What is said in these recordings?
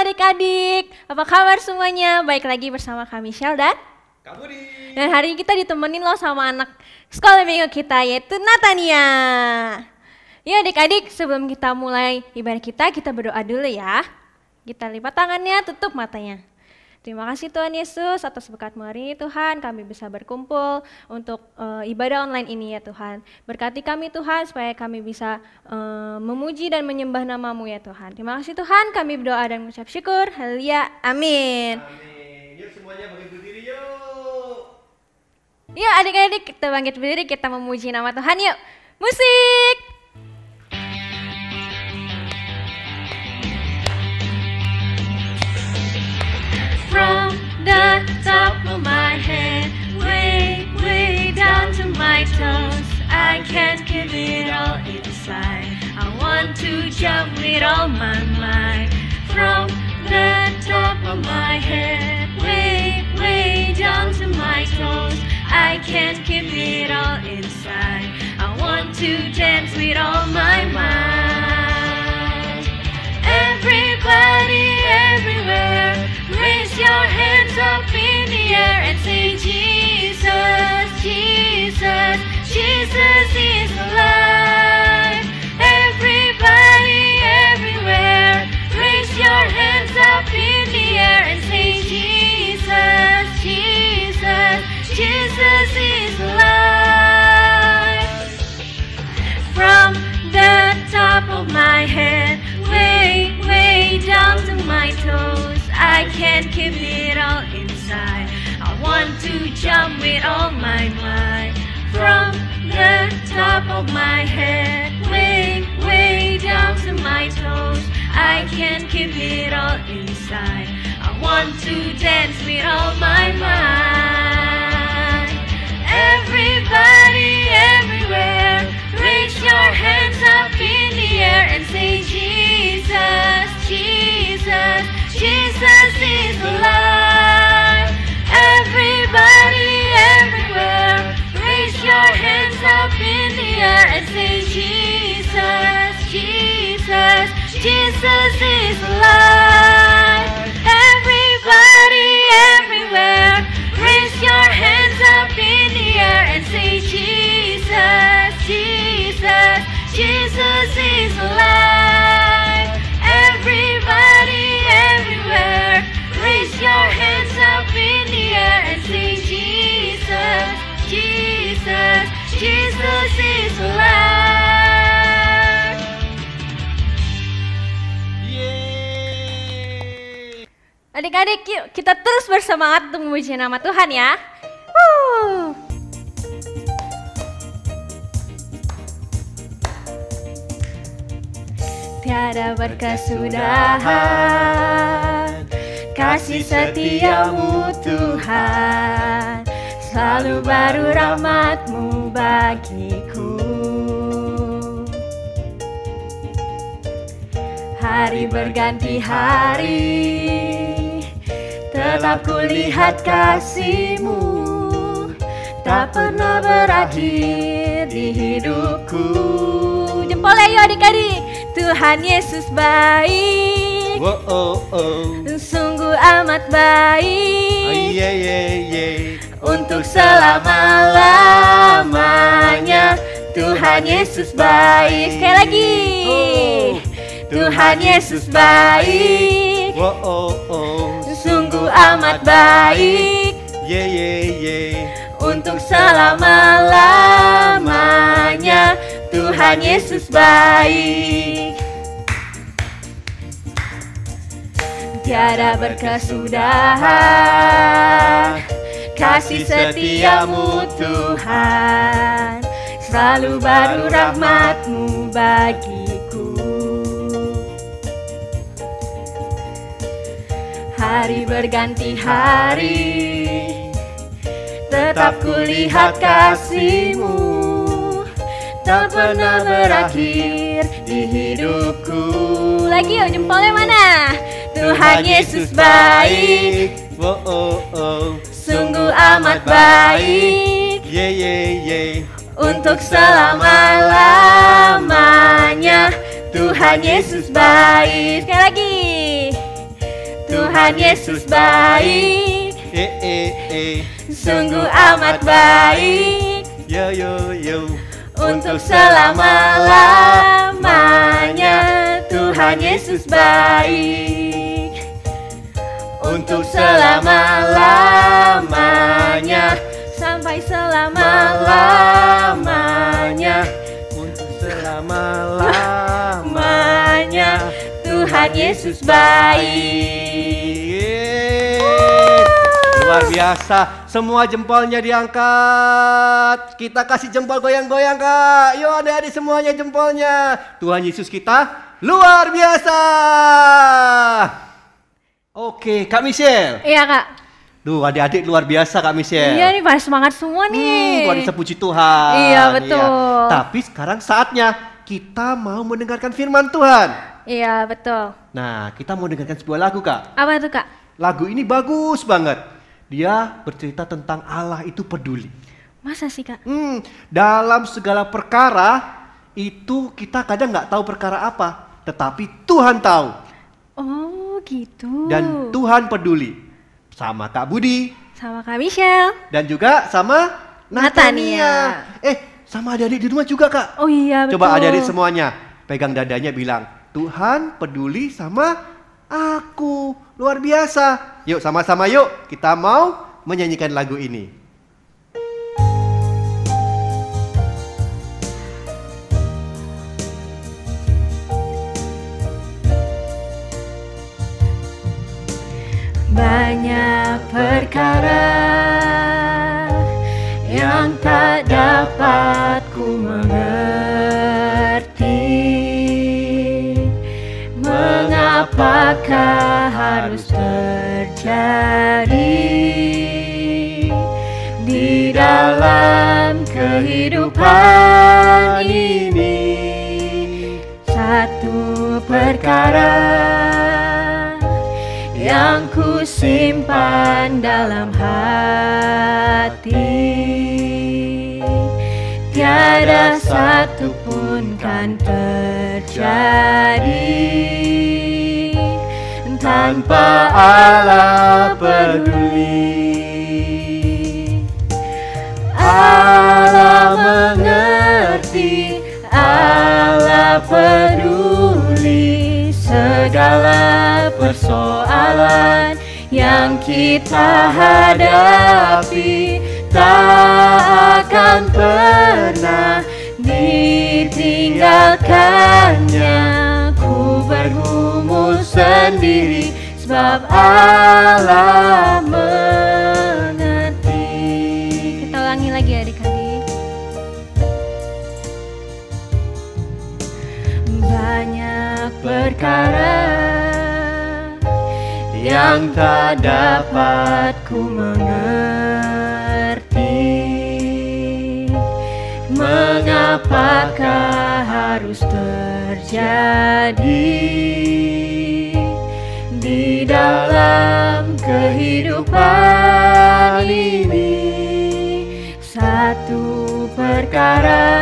adik-adik, apa kabar semuanya? Baik lagi bersama kami Shell dan Kak Budi. Dan hari ini kita ditemenin loh sama anak sekolah minggu kita yaitu Natania. Ya adik-adik, sebelum kita mulai ibadah kita berdoa dulu ya. Kita lipat tangannya, tutup matanya. Terima kasih Tuhan Yesus atas berkat-Mu hari ini Tuhan, kami bisa berkumpul untuk ibadah online ini ya Tuhan. Berkati kami Tuhan supaya kami bisa memuji dan menyembah nama-Mu ya Tuhan. Terima kasih Tuhan, kami berdoa dan mengucap syukur. Haleluya, amin. Amin. Yuk semuanya bangkit berdiri yuk. Yuk adik-adik kita bangkit berdiri, kita memuji nama Tuhan yuk. Musik! From the top of my head, way, way down to my toes, I can't keep it all inside. I want to jump with all my might. From the top of my head, way, way down to my toes, I can't keep it all inside. I want to dance with all my might. Everybody, everywhere, raise your hands up in the air and say Jesus, Jesus, Jesus is alive. Everybody, everywhere, raise your hands up in the air and say Jesus, Jesus, Jesus is alive. From the top of my head, way, way down to my toes, I can't keep it all inside. I want to jump with all my might. From the top of my head, way, way down to my toes, I can't keep it all inside. I want to dance with all my might. Everybody, everywhere, raise your hands up in the air and say Jesus, Jesus, Jesus is alive. Everybody, everywhere, raise your hands up in the air and say Jesus, Jesus, Jesus is alive. Everybody, everywhere, raise your hands up in the air and say Jesus, Jesus, Jesus is alive. Everybody, everywhere, raise your hands up in the air and say Jesus, Jesus, Jesus is alive. Yeay. Adik-adik yuk kita terus bersemangat untuk memuji nama Tuhan ya. Woo. Tiada berkesudahan kasih setiamu Tuhan, selalu baru rahmat-Mu bagiku. Hari berganti hari, tetap kulihat kasih-Mu, tak pernah berakhir di hidupku. Jempolnya yuk adik-adik. Tuhan Yesus baik, Wow, oh, oh. sungguh amat baik, Oh, yeah, yeah, yeah. untuk selama-lamanya. Tuhan Yesus baik. Sekali lagi. Oh. Tuhan Yesus baik, Wow, oh, oh. sungguh amat baik, Yeah, yeah, yeah. untuk selama-lamanya. Tuhan Yesus baik. Tiada berkesudahan kasih setiamu Tuhan, selalu baru rahmat-Mu bagiku. Hari berganti hari, tetap kulihat kasih-Mu, tak pernah berakhir di hidupku. Lagi yuk jempolnya mana? Tuhan Yesus baik, Wow, oh, oh. sungguh amat baik, Yeah, yeah, yeah. untuk selama-lamanya. Tuhan Yesus baik. Sekali lagi. Tuhan Yesus baik, sungguh amat baik. Yo yo yo. Untuk selama-lamanya Tuhan Yesus baik. Untuk selama-lamanya, sampai selama-lamanya. Untuk selama-lamanya Tuhan Yesus baik. Luar biasa. Semua jempolnya diangkat. Kita kasih jempol goyang-goyang, Kak. Yuk adik-adik semuanya jempolnya. Tuhan Yesus kita luar biasa. Oke, Kak Michelle. Iya, Kak. Duh, adik-adik luar biasa, Kak Michelle. Iya nih, pada semangat semua nih. Luar biasa, puji Tuhan. Iya, betul. Tapi sekarang saatnya kita mau mendengarkan firman Tuhan. Iya, betul. Nah, kita mau dengarkan sebuah lagu, Kak. Apa tuh, Kak? Lagu ini bagus banget. Dia bercerita tentang Allah itu peduli. Masa sih, Kak? Dalam segala perkara itu kita kadang nggak tahu perkara apa, tetapi Tuhan tahu. Oh, gitu. Dan Tuhan peduli sama Kak Budi, Sama Kak Michelle. dan juga sama Natania. Sama adik-adik di rumah juga, Kak. Oh iya, betul. Coba adik-adik semuanya pegang dadanya bilang, Tuhan peduli sama aku. Luar biasa. Yuk sama-sama yuk kita mau menyanyikan lagu ini. Banyak perkara yang tak dapat ku mengerti. Mengapakah harus terjadi di dalam kehidupan ini? Satu perkara yang ku simpan dalam hati, tiada satu pun kan terjadi tanpa Allah peduli. Allah mengerti, Allah peduli segala persoalan yang kita hadapi. Tak akan pernah ditinggalkannya. Ku bergumul sendiri sebab Allah mengerti. Kita ulangi lagi adik-adik. Banyak perkara yang tak dapat ku mengerti. Mengapakah harus terjadi di dalam kehidupan ini? Satu perkara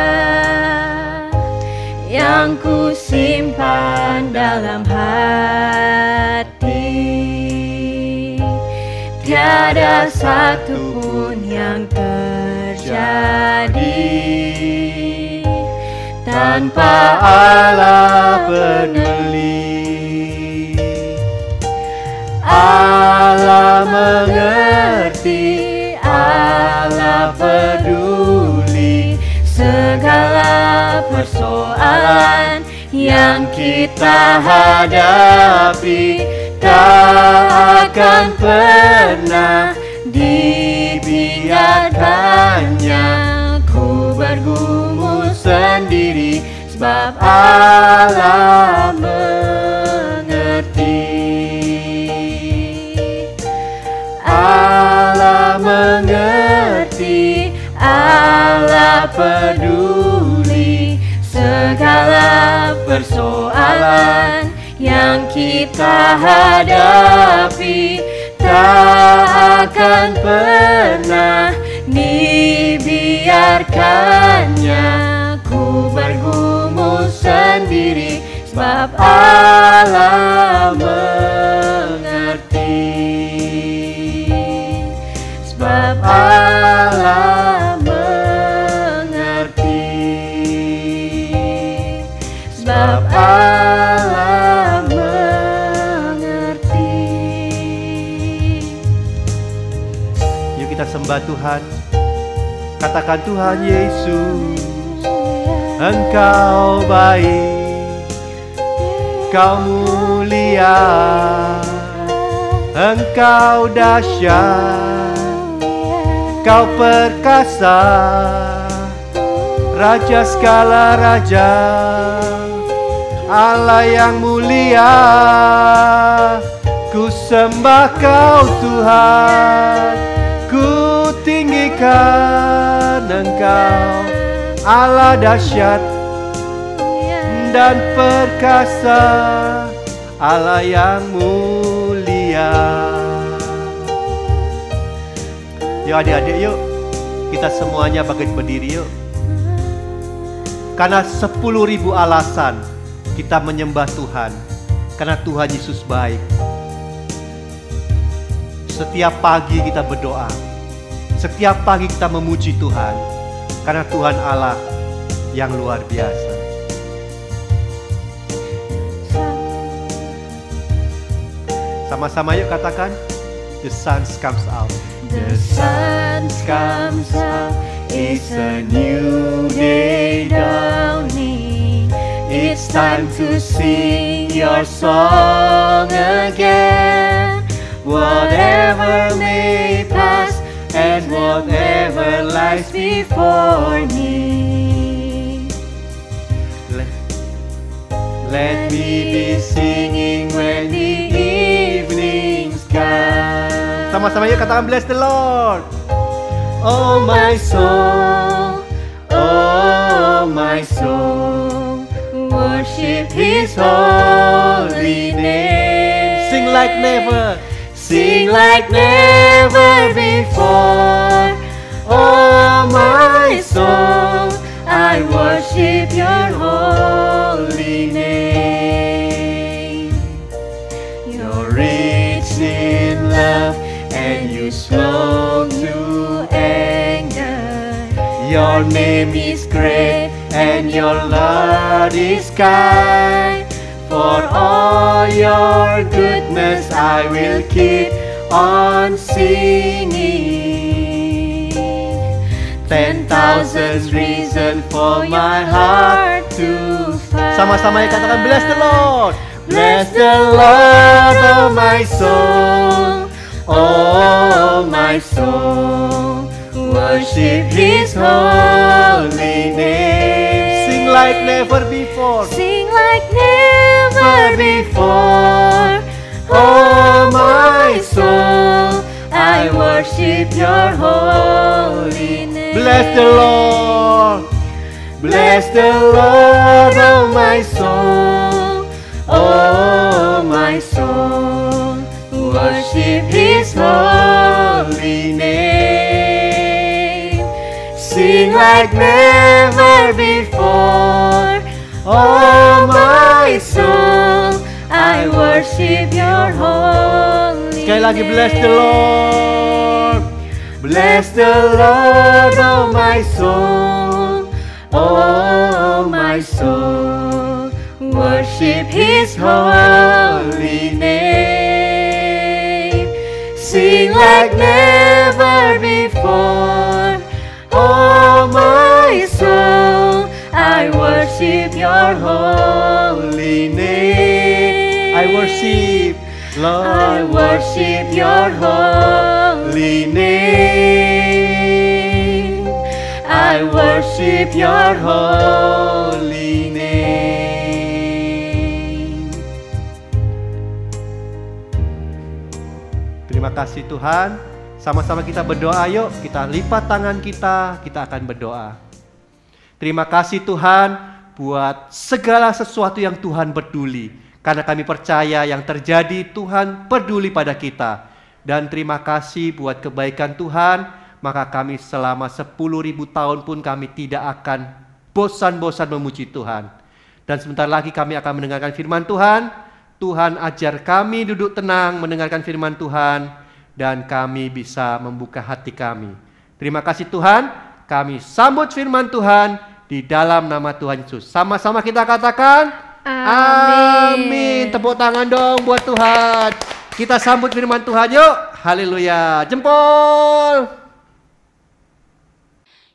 yang ku simpan dalam hati, tiada satu pun yang terjadi tanpa Allah peduli. Allah mengerti, Allah peduli segala persoalan yang kita hadapi. Tak akan pernah dibiarkannya. Ku bergumul sendiri sebab Allah mengerti. Allah mengerti, Allah peduli segala persoalan yang kita hadapi. Tak akan pernah dibiarkannya. Ku bergumul sendiri sebab Allah mengerti. sembah Tuhan. Katakan, Tuhan Yesus, Engkau baik, Kau mulia, Engkau dahsyat, Kau perkasa, Raja segala raja, Allah yang mulia. Ku sembah Kau Tuhan, ku tinggikan Engkau, Allah dahsyat dan perkasa, Allah yang mulia. Yuk adik-adik, yuk kita semuanya berdiri yuk. Karena 10.000 alasan kita menyembah Tuhan, karena Tuhan Yesus baik. Setiap pagi kita berdoa, setiap pagi kita memuji Tuhan, karena Tuhan Allah yang luar biasa. Sama-sama yuk katakan, the sun comes out. The sun comes out, it's a new day dawning. It's time to sing your song again. Whatever may pass and whatever lies before me, let me be singing when the evening's gone. Sama-sama yuk katakan, bless the Lord. Oh my soul, oh my soul, worship His holy name. Sing like never, sing like never before. Oh my soul, I worship your holy name. You're rich in love and you slow to anger. Your name is great and your love is kind. For all your goodness I will keep on singing. 10,000 reasons for my heart to find. Sama-sama yang katakan, bless the Lord. Bless the Lord, oh my soul, oh my soul, worship His holy name. Sing like never before, sing like never before. Oh my soul, I worship your holy name. bless the Lord. Bless the Lord, oh my soul, oh my soul, worship His holy name. Sing like never before. Oh my soul, I worship your holy Sekali lagi, name. bless the Lord. Bless the Lord, oh my soul, oh my soul, worship His holy name. Sing like never before. Oh my soul, I worship your holy name. I worship, Lord. I worship your holy name. I worship your holy name. Terima kasih Tuhan. Sama-sama kita berdoa, yuk. Kita lipat tangan kita akan berdoa. Terima kasih Tuhan buat segala sesuatu yang Tuhan peduli. Karena kami percaya yang terjadi Tuhan peduli pada kita. Dan terima kasih buat kebaikan Tuhan. Maka kami selama 10.000 tahun pun kami tidak akan bosan-bosan memuji Tuhan. Dan sebentar lagi kami akan mendengarkan firman Tuhan. Tuhan ajar kami duduk tenang mendengarkan firman Tuhan. Dan kami bisa membuka hati kami. Terima kasih Tuhan. Kami sambut firman Tuhan di dalam nama Tuhan Yesus. Sama-sama kita katakan, amin. Tepuk tangan dong buat Tuhan. Kita sambut firman Tuhan yuk. Haleluya. Jempol.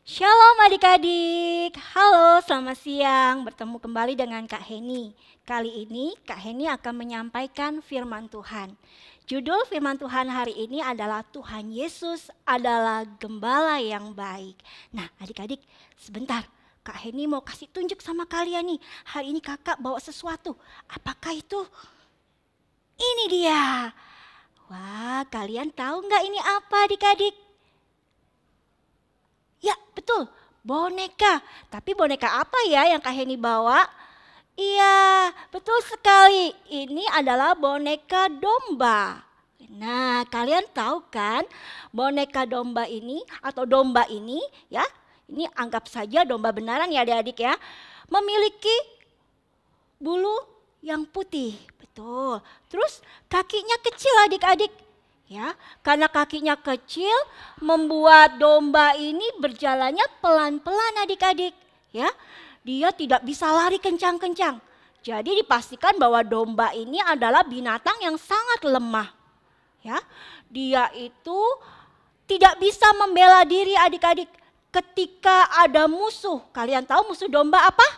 Shalom adik-adik, halo selamat siang, bertemu kembali dengan Kak Heni. Kali ini Kak Heni akan menyampaikan firman Tuhan. Judul firman Tuhan hari ini adalah Tuhan Yesus adalah Gembala yang baik. Nah adik-adik sebentar, Kak Heni mau kasih tunjuk sama kalian nih. Hari ini kakak bawa sesuatu, apakah itu? Ini dia. Wah kalian tahu nggak ini apa adik-adik? Ya betul, boneka. Tapi boneka apa ya yang Kak Heni bawa? Iya, betul sekali. Ini adalah boneka domba. Nah, kalian tahu kan boneka domba ini atau domba ini ya, ini anggap saja domba benaran ya adik-adik ya, memiliki bulu yang putih. Betul. Terus kakinya kecil adik-adik. Ya, karena kakinya kecil membuat domba ini berjalannya pelan-pelan adik-adik. Ya, dia tidak bisa lari kencang-kencang. Jadi dipastikan bahwa domba ini adalah binatang yang sangat lemah. Ya, dia itu tidak bisa membela diri adik-adik ketika ada musuh. Kalian tahu musuh domba apa?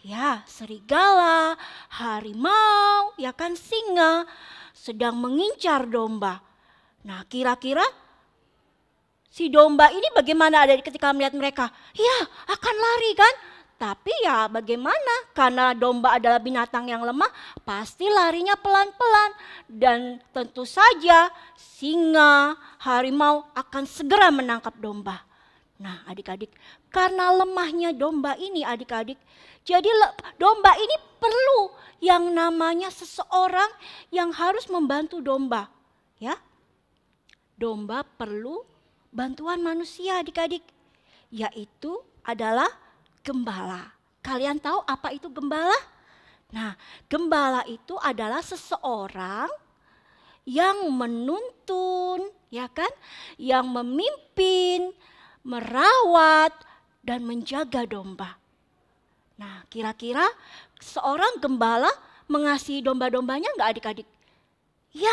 Ya, serigala, harimau, ya kan singa sedang mengincar domba. Nah kira-kira si domba ini bagaimana ada ketika melihat mereka? Ya akan lari kan? Tapi ya bagaimana? Karena domba adalah binatang yang lemah, pasti larinya pelan-pelan. Dan tentu saja singa, harimau akan segera menangkap domba. Nah adik-adik, karena lemahnya domba ini adik-adik, jadi domba ini perlu yang namanya seseorang yang harus membantu domba. Ya, domba perlu bantuan manusia adik-adik, yaitu adalah gembala. Kalian tahu apa itu gembala? Nah, gembala itu adalah seseorang yang menuntun, ya kan? Yang memimpin, merawat, dan menjaga domba. Nah, kira-kira seorang gembala mengasihi domba-dombanya enggak adik-adik? Ya,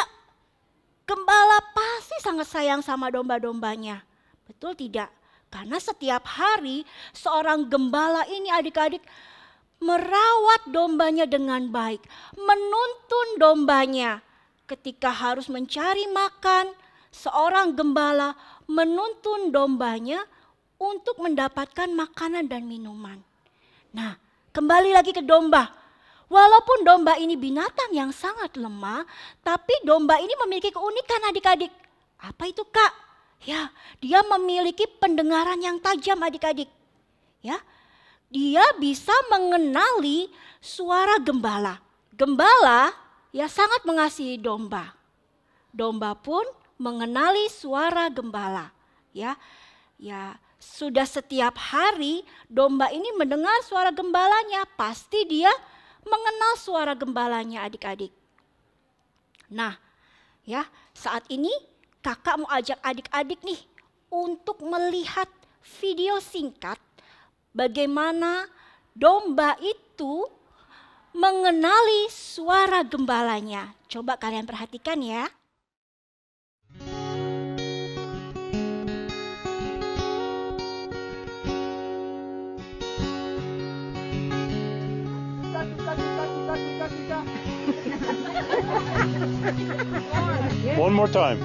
gembala pasti sangat sayang sama domba-dombanya. Betul tidak? Karena setiap hari seorang gembala ini adik-adik merawat dombanya dengan baik. Menuntun dombanya ketika harus mencari makan. Seorang gembala menuntun dombanya untuk mendapatkan makanan dan minuman. Nah, kembali lagi ke domba. Walaupun domba ini binatang yang sangat lemah, tapi domba ini memiliki keunikan adik-adik. Apa itu Kak? Ya, dia memiliki pendengaran yang tajam adik-adik. Ya, dia bisa mengenali suara gembala. Gembala ya sangat mengasihi domba. Domba pun mengenali suara gembala. Ya, sudah setiap hari domba ini mendengar suara gembalanya, pasti dia mengenal suara gembalanya adik-adik. Nah, ya saat ini kakak mau ajak adik-adik nih untuk melihat video singkat bagaimana domba itu mengenali suara gembalanya. Coba kalian perhatikan ya. One more time.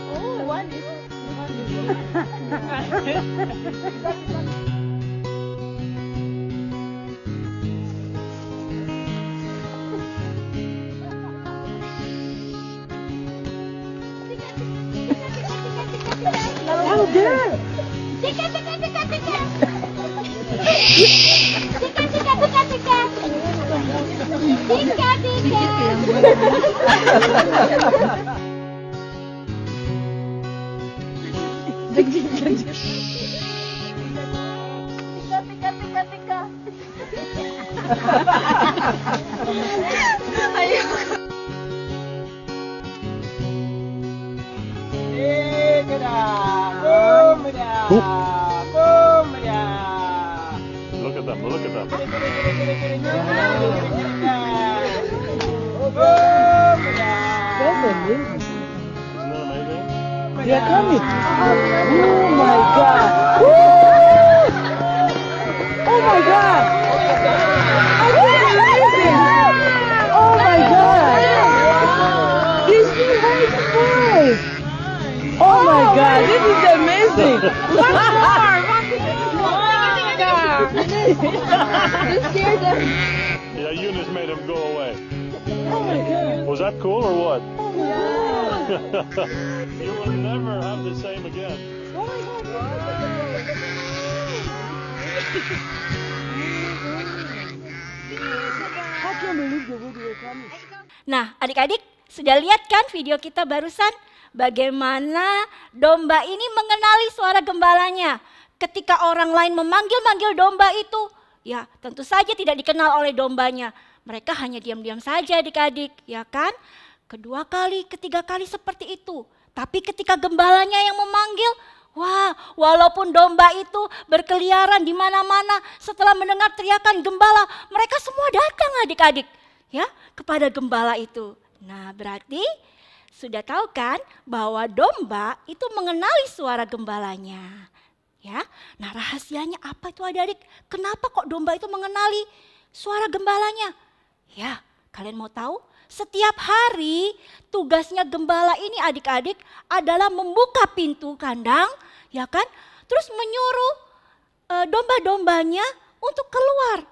Oh, one is. Look at them, look at them. Isn't that amazing? They are coming. Oh my God. Woo! Oh my God. I think it's amazing. Oh my God. These two boys. Oh my God. This is amazing. One more. You scared them. Yeah, Eunice made him go away. Oh my God. Was that cool or what? Yeah. You will never have the same again. Oh my God. I can't believe the way they were coming. Nah, adik-adik sudah lihat kan video kita barusan? Bagaimana domba ini mengenali suara gembalanya. Ketika orang lain memanggil-manggil domba itu, ya tentu saja tidak dikenal oleh dombanya. Mereka hanya diam-diam saja adik-adik, ya kan? Kedua kali, ketiga kali seperti itu. Tapi ketika gembalanya yang memanggil, wah, walaupun domba itu berkeliaran di mana-mana setelah mendengar teriakan gembala, mereka semua datang adik-adik, ya, kepada gembala itu. Nah, berarti sudah tahu kan bahwa domba itu mengenali suara gembalanya. Ya, nah rahasianya apa itu adik-adik? Kenapa kok domba itu mengenali suara gembalanya? Ya, kalian mau tahu? Setiap hari tugasnya gembala ini adik-adik adalah membuka pintu kandang, ya kan? Terus menyuruh domba-dombanya untuk keluar.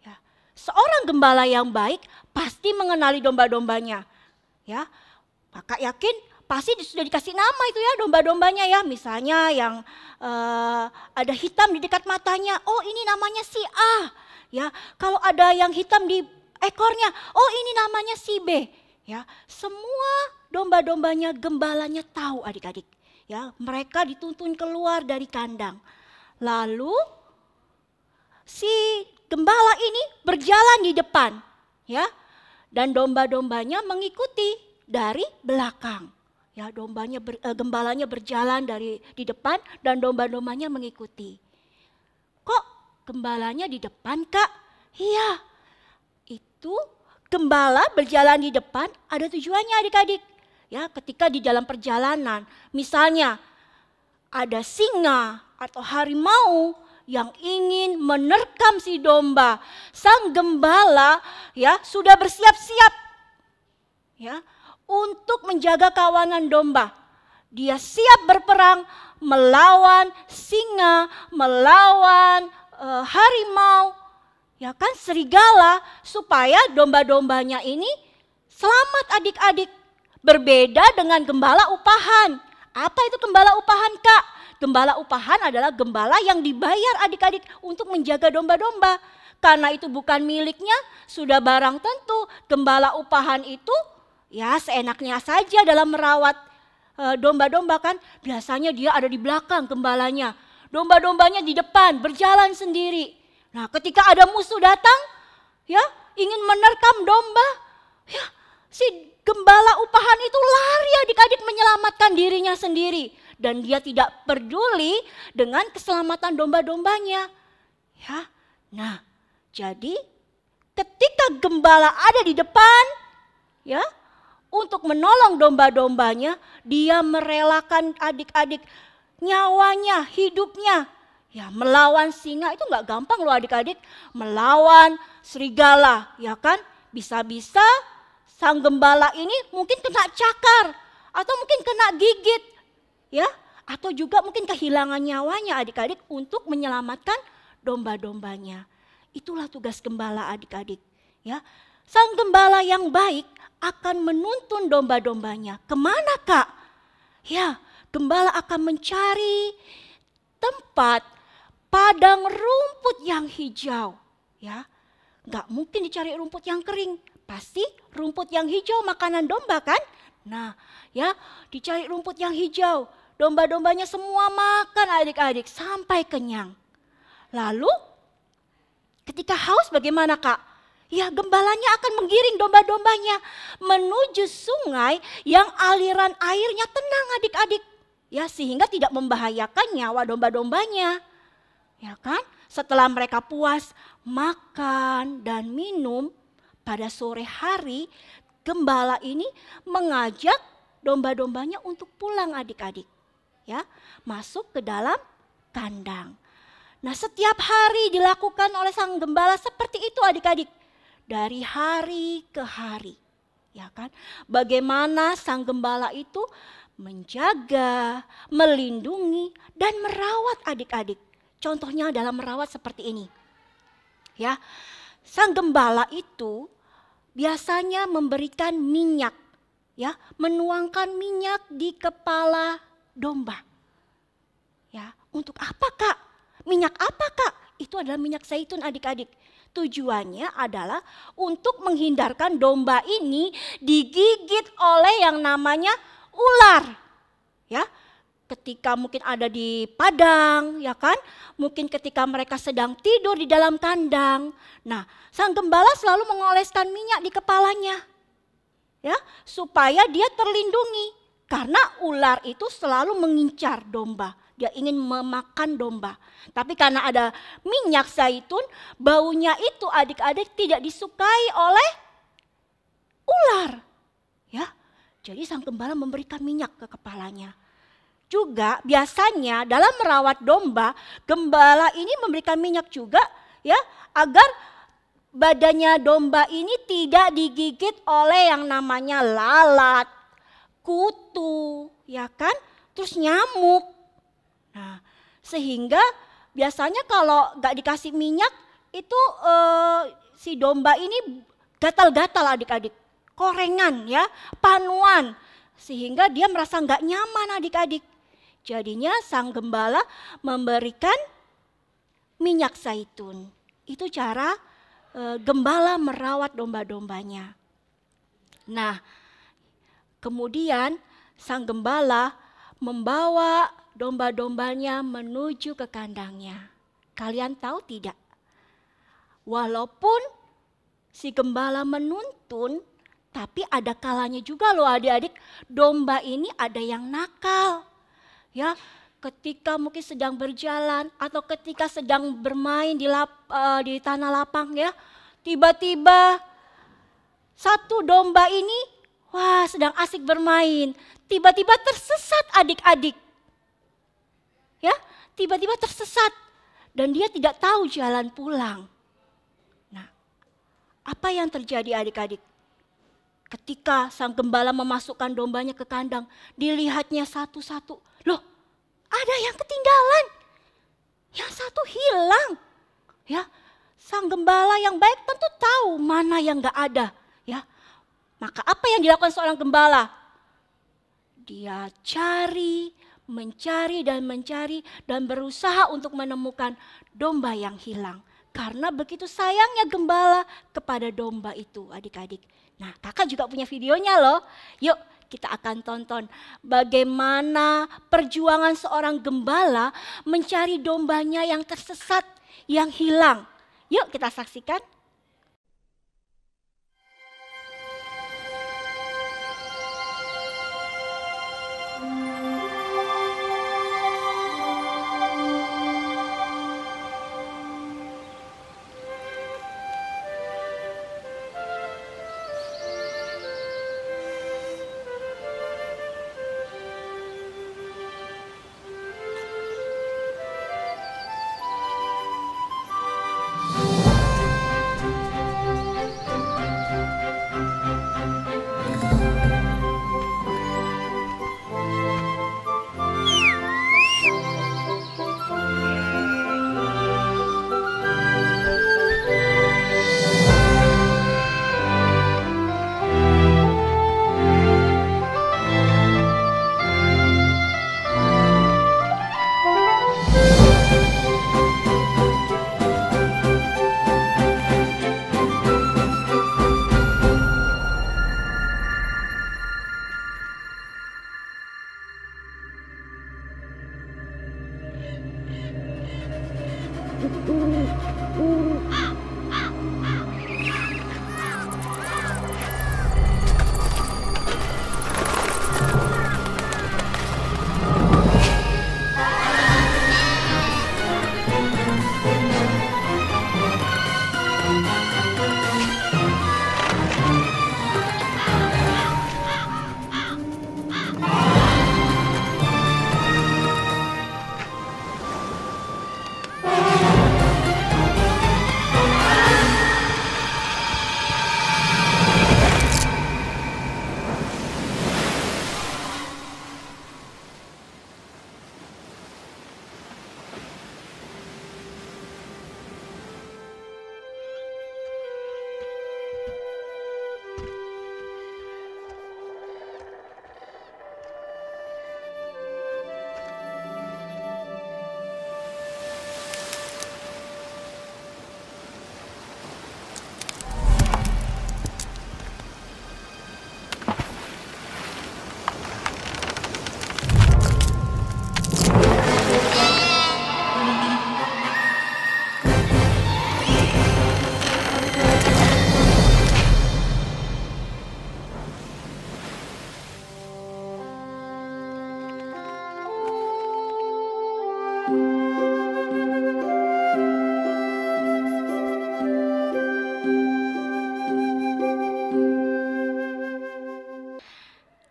Ya, seorang gembala yang baik pasti mengenali domba-dombanya. Ya, Kakak yakin pasti sudah dikasih nama itu ya domba-dombanya ya. Misalnya yang ada hitam di dekat matanya, oh ini namanya si A. Ya, kalau ada yang hitam di ekornya, oh ini namanya si B. Ya, semua domba-dombanya gembalanya tahu adik-adik. Ya, mereka dituntun keluar dari kandang. Lalu si gembala ini berjalan di depan, ya, dan domba-dombanya mengikuti dari belakang. Ya, gembalanya berjalan di depan dan domba-dombanya mengikuti. Kok gembalanya di depan, Kak? Iya, itu gembala berjalan di depan ada tujuannya adik-adik. Ya, ketika di dalam perjalanan, misalnya ada singa atau harimau yang ingin menerkam si domba, sang gembala ya sudah bersiap-siap ya untuk menjaga kawanan domba. Dia siap berperang melawan singa, melawan harimau, ya kan, serigala, supaya domba-dombanya ini selamat adik-adik. Berbeda dengan gembala upahan. Apa itu gembala upahan, Kak? Gembala upahan adalah gembala yang dibayar adik-adik untuk menjaga domba-domba. Karena itu bukan miliknya, sudah barang tentu gembala upahan itu ya seenaknya saja dalam merawat domba-domba kan. Biasanya dia ada di belakang gembalanya. Domba-dombanya di depan berjalan sendiri. Nah, ketika ada musuh datang ya ingin menerkam domba, ya si gembala upahan itu lari adik-adik menyelamatkan dirinya sendiri. Dan dia tidak peduli dengan keselamatan domba-dombanya. Ya, nah jadi ketika gembala ada di depan ya untuk menolong domba-dombanya, dia merelakan adik-adik nyawanya, hidupnya. Ya, melawan singa itu nggak gampang loh adik-adik. Melawan serigala, ya kan? Bisa-bisa sang gembala ini mungkin kena cakar atau mungkin kena gigit, ya, atau juga mungkin kehilangan nyawanya adik-adik untuk menyelamatkan domba-dombanya. Itulah tugas gembala adik-adik, ya. Sang gembala yang baik akan menuntun domba-dombanya. Kemana, Kak? Ya, gembala akan mencari tempat padang rumput yang hijau, ya. Nggak mungkin dicari rumput yang kering. Pasti rumput yang hijau makanan domba kan? Nah, ya, dicari rumput yang hijau. Domba-dombanya semua makan adik-adik sampai kenyang. Lalu ketika haus bagaimana, Kak? Ya, gembalanya akan menggiring domba-dombanya menuju sungai yang aliran airnya tenang adik-adik. Ya, sehingga tidak membahayakan nyawa domba-dombanya. Ya kan? Setelah mereka puas makan dan minum, pada sore hari gembala ini mengajak domba-dombanya untuk pulang adik-adik. Ya, masuk ke dalam kandang. Nah, setiap hari dilakukan oleh sang gembala seperti itu adik-adik. Dari hari ke hari. Ya kan? Bagaimana sang gembala itu menjaga, melindungi, dan merawat adik-adik. Contohnya dalam merawat seperti ini. Ya, sang gembala itu biasanya memberikan minyak, ya, menuangkan minyak di kepala domba. Ya, untuk apa Kak? Minyak apa Kak? Itu adalah minyak zaitun adik-adik. Tujuannya adalah untuk menghindarkan domba ini digigit oleh yang namanya ular. Ya, ketika mungkin ada di padang, ya kan? Mungkin ketika mereka sedang tidur di dalam kandang. Nah, sang gembala selalu mengoleskan minyak di kepalanya. Ya, supaya dia terlindungi. Karena ular itu selalu mengincar domba. Dia ingin memakan domba. Tapi karena ada minyak zaitun, baunya itu adik-adik tidak disukai oleh ular. Ya, jadi sang gembala memberikan minyak ke kepalanya. Juga biasanya dalam merawat domba, gembala ini memberikan minyak juga ya agar badannya domba ini tidak digigit oleh yang namanya lalat, kutu, ya kan? Terus nyamuk. Nah, sehingga biasanya kalau nggak dikasih minyak itu si domba ini gatal-gatal adik-adik, korengan ya, panuan, sehingga dia merasa nggak nyaman adik-adik. Jadinya sang gembala memberikan minyak zaitun. Itu cara gembala merawat domba-dombanya. Nah, kemudian sang gembala membawa domba-dombanya menuju ke kandangnya. Kalian tahu tidak? Walaupun si gembala menuntun, tapi ada kalanya juga loh adik-adik, domba ini ada yang nakal. Ya, ketika mungkin sedang berjalan atau ketika sedang bermain di tanah lapang ya, tiba-tiba satu domba ini wah sedang asik bermain, tiba-tiba tersesat adik-adik. Ya, tiba-tiba tersesat dan dia tidak tahu jalan pulang. Nah, apa yang terjadi adik-adik? Ketika sang gembala memasukkan dombanya ke kandang, dilihatnya satu-satu. Loh, ada yang ketinggalan. Yang satu hilang. Ya, sang gembala yang baik tentu tahu mana yang enggak ada, ya. Maka apa yang dilakukan seorang gembala? Dia mencari dan berusaha untuk menemukan domba yang hilang. Karena begitu sayangnya gembala kepada domba itu adik-adik. Nah, kakak juga punya videonya loh. Yuk kita akan tonton bagaimana perjuangan seorang gembala mencari dombanya yang tersesat, yang hilang. Yuk kita saksikan.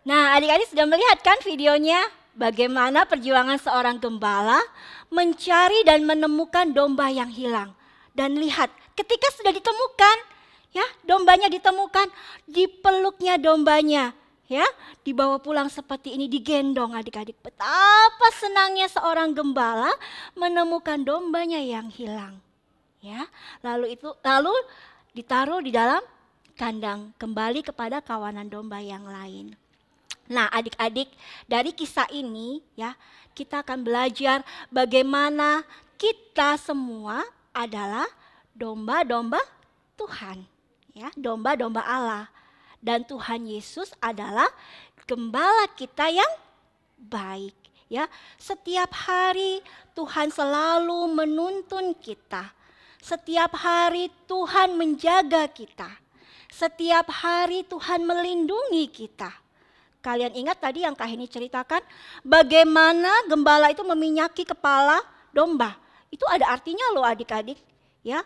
Nah, adik-adik sudah melihat kan videonya? Bagaimana perjuangan seorang gembala mencari dan menemukan domba yang hilang. Dan lihat, ketika sudah ditemukan, ya, dombanya ditemukan, dipeluknya dombanya, ya, dibawa pulang seperti ini, digendong adik-adik. Betapa senangnya seorang gembala menemukan dombanya yang hilang. Ya, lalu ditaruh di dalam kandang, kembali kepada kawanan domba yang lain. Nah, adik-adik, dari kisah ini ya, kita akan belajar bagaimana kita semua adalah domba-domba Tuhan, ya, domba-domba Allah. Dan Tuhan Yesus adalah gembala kita yang baik, ya. Setiap hari Tuhan selalu menuntun kita. Setiap hari Tuhan menjaga kita. Setiap hari Tuhan melindungi kita. Kalian ingat tadi yang Kak Heni ceritakan, bagaimana gembala itu meminyaki kepala domba. Itu ada artinya loh adik-adik. Ya,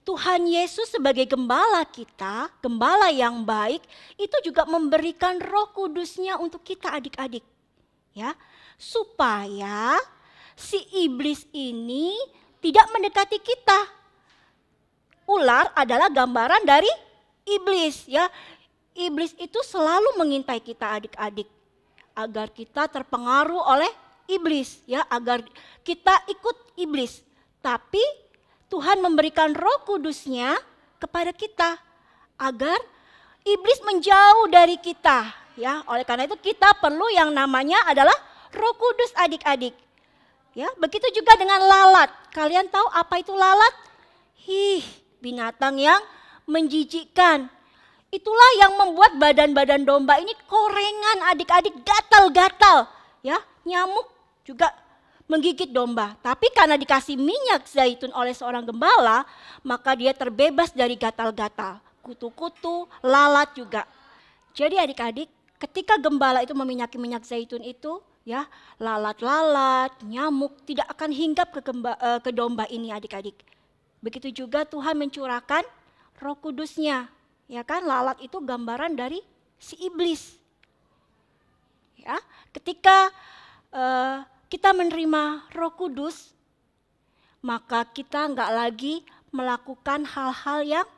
Tuhan Yesus sebagai gembala kita, gembala yang baik, itu juga memberikan Roh Kudus-Nya untuk kita adik-adik. Ya, supaya si iblis ini tidak mendekati kita. Ular adalah gambaran dari iblis, ya. Iblis itu selalu mengintai kita adik-adik agar kita terpengaruh oleh iblis, ya, agar kita ikut iblis. Tapi Tuhan memberikan Roh Kudus-Nya kepada kita agar iblis menjauh dari kita, ya. Oleh karena itu kita perlu yang namanya adalah Roh Kudus adik-adik. Ya, begitu juga dengan lalat. Kalian tahu apa itu lalat? Binatang yang menjijikkan. Itulah yang membuat badan-badan domba ini korengan adik-adik, gatal-gatal. Ya, nyamuk juga menggigit domba. Tapi karena dikasih minyak zaitun oleh seorang gembala, maka dia terbebas dari gatal-gatal. Kutu-kutu, lalat juga. Jadi adik-adik, ketika gembala itu meminyaki minyak zaitun itu, ya, lalat-lalat, nyamuk tidak akan hinggap ke domba ini adik-adik. Begitu juga Tuhan mencurahkan Roh Kudus-Nya. Ya kan, lalat itu gambaran dari si iblis. Ya, ketika kita menerima Roh Kudus, maka kita nggak lagi melakukan hal-hal yang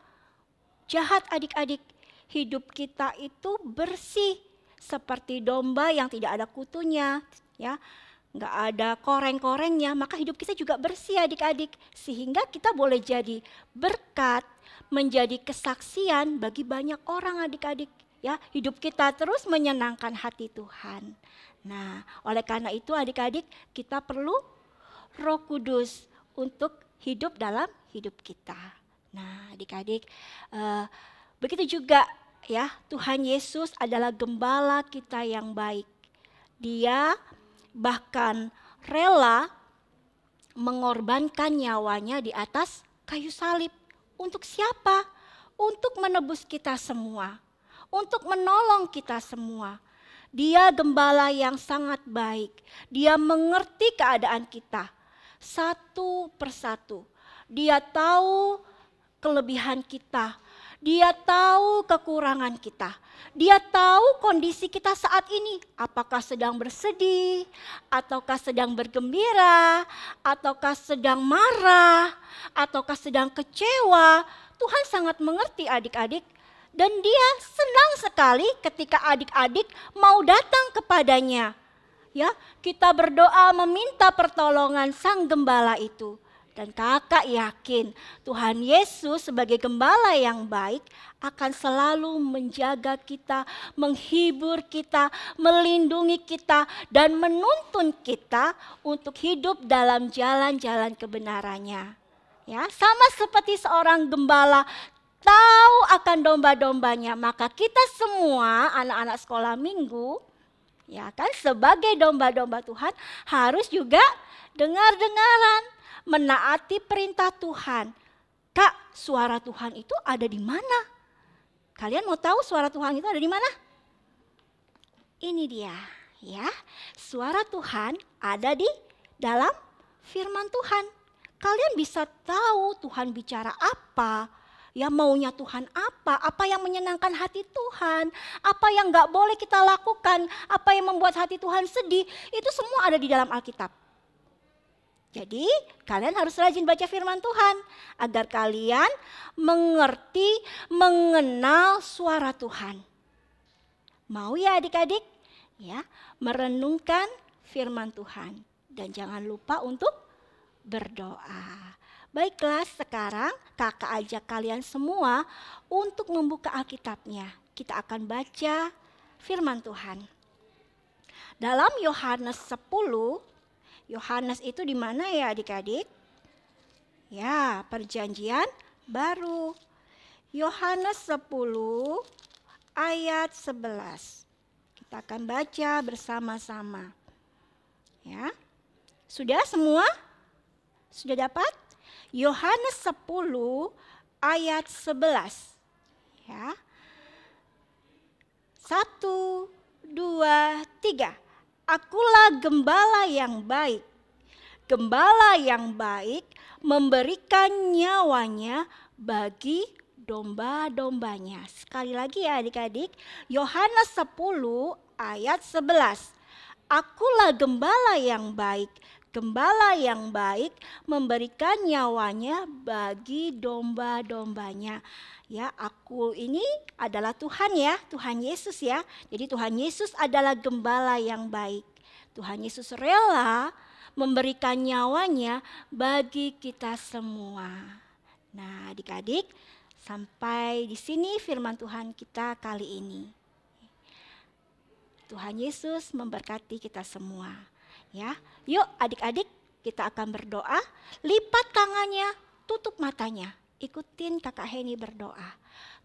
jahat adik-adik. Hidup kita itu bersih seperti domba yang tidak ada kutunya, ya, nggak ada koreng-korengnya. Maka hidup kita juga bersih adik-adik, sehingga kita boleh jadi berkat, menjadi kesaksian bagi banyak orang adik-adik, ya. Hidup kita terus menyenangkan hati Tuhan. Nah, oleh karena itu adik-adik, kita perlu Roh Kudus untuk hidup dalam hidup kita. Nah, adik-adik, begitu juga ya, Tuhan Yesus adalah gembala kita yang baik. Dia bahkan rela mengorbankan nyawanya di atas kayu salib. Untuk siapa? Untuk menebus kita semua. Untuk menolong kita semua. Dia gembala yang sangat baik. Dia mengerti keadaan kita satu persatu. Dia tahu kelebihan kita. Dia tahu kekurangan kita. Dia tahu kondisi kita saat ini. Apakah sedang bersedih, ataukah sedang bergembira, ataukah sedang marah, ataukah sedang kecewa. Tuhan sangat mengerti adik-adik. Dan dia senang sekali ketika adik-adik mau datang kepadanya. Ya, kita berdoa meminta pertolongan Sang Gembala itu. Dan kakak yakin Tuhan Yesus sebagai gembala yang baik akan selalu menjaga kita, menghibur kita, melindungi kita, dan menuntun kita untuk hidup dalam jalan-jalan kebenarannya. Ya, sama seperti seorang gembala tahu akan domba-dombanya, maka kita semua anak-anak sekolah minggu, ya kan, sebagai domba-domba Tuhan harus juga dengar-dengaran, menaati perintah Tuhan. Kak, suara Tuhan itu ada di mana? Kalian mau tahu suara Tuhan itu ada di mana? Ini dia, ya. Suara Tuhan ada di dalam firman Tuhan. Kalian bisa tahu Tuhan bicara apa Ya maunya Tuhan apa? Apa yang menyenangkan hati Tuhan? Apa yang gak boleh kita lakukan? Apa yang membuat hati Tuhan sedih? Itu semua ada di dalam Alkitab. Jadi kalian harus rajin baca firman Tuhan. Agar kalian mengerti, mengenal suara Tuhan. Mau ya adik-adik? Ya, merenungkan firman Tuhan. Dan jangan lupa untuk berdoa. Baiklah, sekarang kakak ajak kalian semua untuk membuka Alkitabnya. Kita akan baca firman Tuhan. Dalam Yohanes 10, Yohanes itu di mana ya adik-adik? Ya, perjanjian baru. Yohanes 10 ayat 11. Kita akan baca bersama-sama. Ya. Sudah semua? Sudah dapat? Yohanes 10 ayat 11. Ya. 1, 2, 3. Akulah gembala yang baik. Gembala yang baik memberikan nyawanya bagi domba-dombanya. Sekali lagi ya adik-adik. Yohanes 10 ayat 11. Akulah gembala yang baik. Gembala yang baik memberikan nyawanya bagi domba-dombanya. Ya, aku ini adalah Tuhan ya, Tuhan Yesus ya. Jadi Tuhan Yesus adalah gembala yang baik. Tuhan Yesus rela memberikan nyawanya bagi kita semua. Nah, adik-adik, sampai di sini firman Tuhan kita kali ini. Tuhan Yesus memberkati kita semua. Ya, yuk adik-adik kita akan berdoa. Lipat tangannya, tutup matanya. Ikutin Kakak Heni berdoa.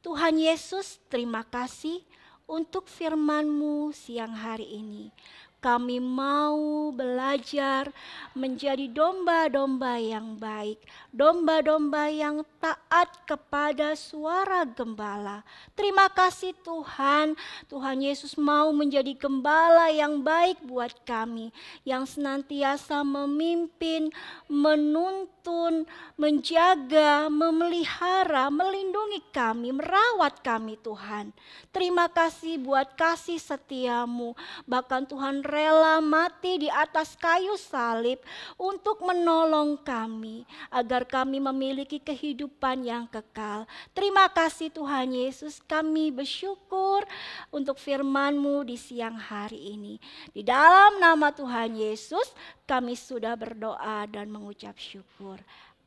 Tuhan Yesus, terima kasih untuk firman-Mu siang hari ini. Kami mau belajar menjadi domba-domba yang baik. Domba-domba yang taat kepada suara gembala. Terima kasih Tuhan. Tuhan Yesus mau menjadi gembala yang baik buat kami. Yang senantiasa memimpin, menuntun, menjaga, memelihara, melindungi kami, merawat kami Tuhan. Terima kasih buat kasih setia-Mu. Bahkan Tuhan rela mati di atas kayu salib untuk menolong kami agar kami memiliki kehidupan yang kekal. Terima kasih Tuhan Yesus, kami bersyukur untuk firman-Mu di siang hari ini. Di dalam nama Tuhan Yesus kami sudah berdoa dan mengucap syukur.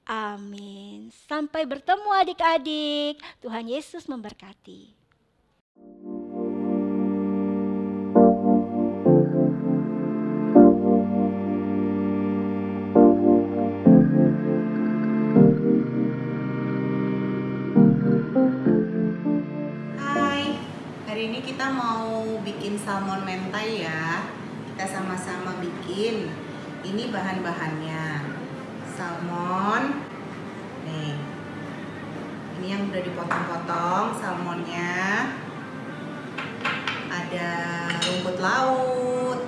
Amin. Sampai bertemu adik-adik. Tuhan Yesus memberkati. Hari ini kita mau bikin salmon mentai ya. Kita sama-sama bikin. Ini bahan-bahannya. Salmon. Nih. Ini yang udah dipotong-potong salmonnya. Ada rumput laut,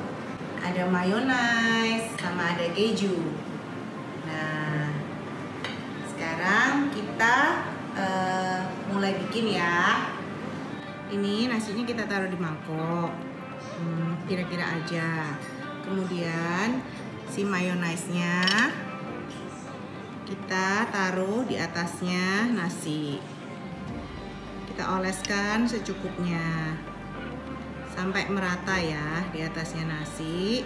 ada mayonaise, sama ada keju. Nah, sekarang kita mulai bikin ya. Ini nasinya kita taruh di mangkok, kira-kira aja. Kemudian si mayonaise-nya kita taruh di atasnya nasi. Kita oleskan secukupnya sampai merata ya di atasnya nasi.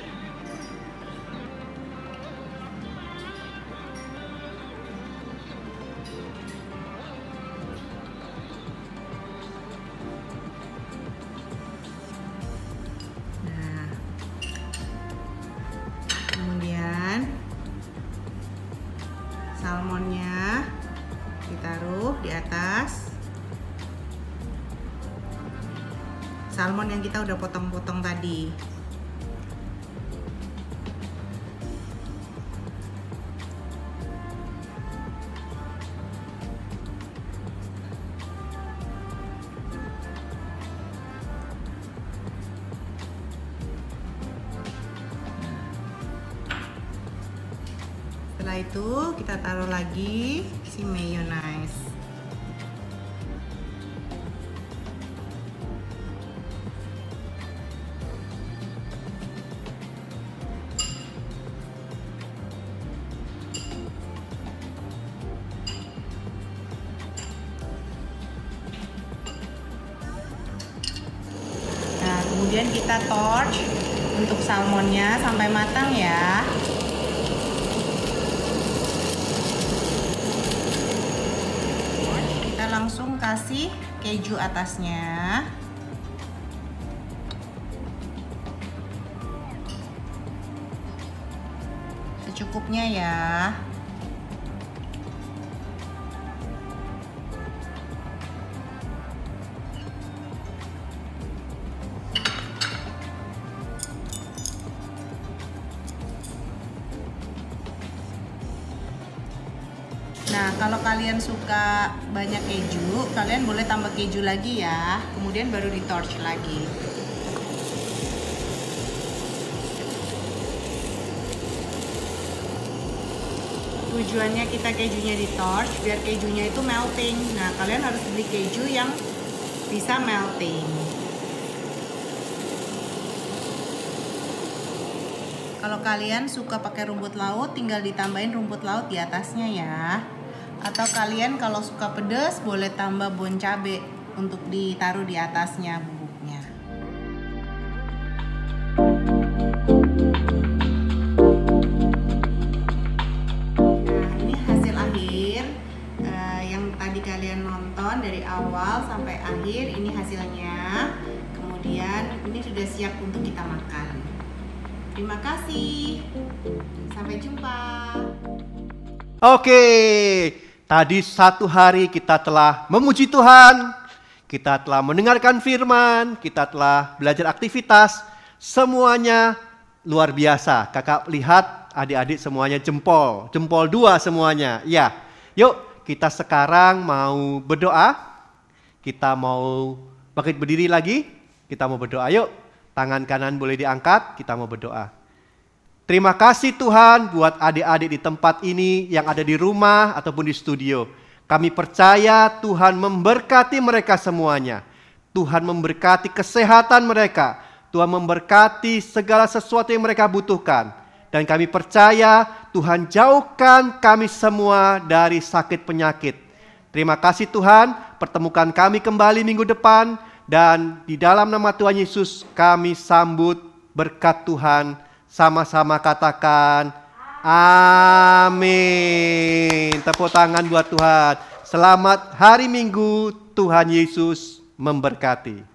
Salmonnya ditaruh di atas salmon yang kita udah potong-potong tadi. Setelah itu kita taruh lagi si mayonnaise. Kemudian kita torch untuk salmonnya sampai matang ya. Kita langsung kasih keju atasnya. Secukupnya ya. Nah, kalau kalian suka banyak keju, kalian boleh tambah keju lagi ya. Kemudian baru di torch lagi. Tujuannya kita kejunya di torch biar kejunya itu melting. Nah, kalian harus beli keju yang bisa melting. Kalau kalian suka pakai rumput laut, tinggal ditambahin rumput laut di atasnya ya. Atau kalian kalau suka pedas boleh tambah bon cabe untuk ditaruh di atasnya bubuknya. Nah, ini hasil akhir yang tadi kalian nonton dari awal sampai akhir. Ini hasilnya. Kemudian ini sudah siap untuk kita makan. Terima kasih. Sampai jumpa. Oke, tadi satu hari kita telah memuji Tuhan, kita telah mendengarkan firman, kita telah belajar aktivitas, semuanya luar biasa. Kakak lihat adik-adik semuanya jempol 2 semuanya. Ya, yuk kita sekarang mau berdoa, kita mau bangkit berdiri lagi, kita mau berdoa. Yuk, tangan kanan boleh diangkat, kita mau berdoa. Terima kasih Tuhan buat adik-adik di tempat ini yang ada di rumah ataupun di studio. Kami percaya Tuhan memberkati mereka semuanya. Tuhan memberkati kesehatan mereka. Tuhan memberkati segala sesuatu yang mereka butuhkan. Dan kami percaya Tuhan jauhkan kami semua dari sakit penyakit. Terima kasih Tuhan, pertemukan kami kembali minggu depan. Dan di dalam nama Tuhan Yesus kami sambut berkat Tuhan. Sama-sama katakan amin. Tepuk tangan buat Tuhan. Selamat hari Minggu, Tuhan Yesus memberkati.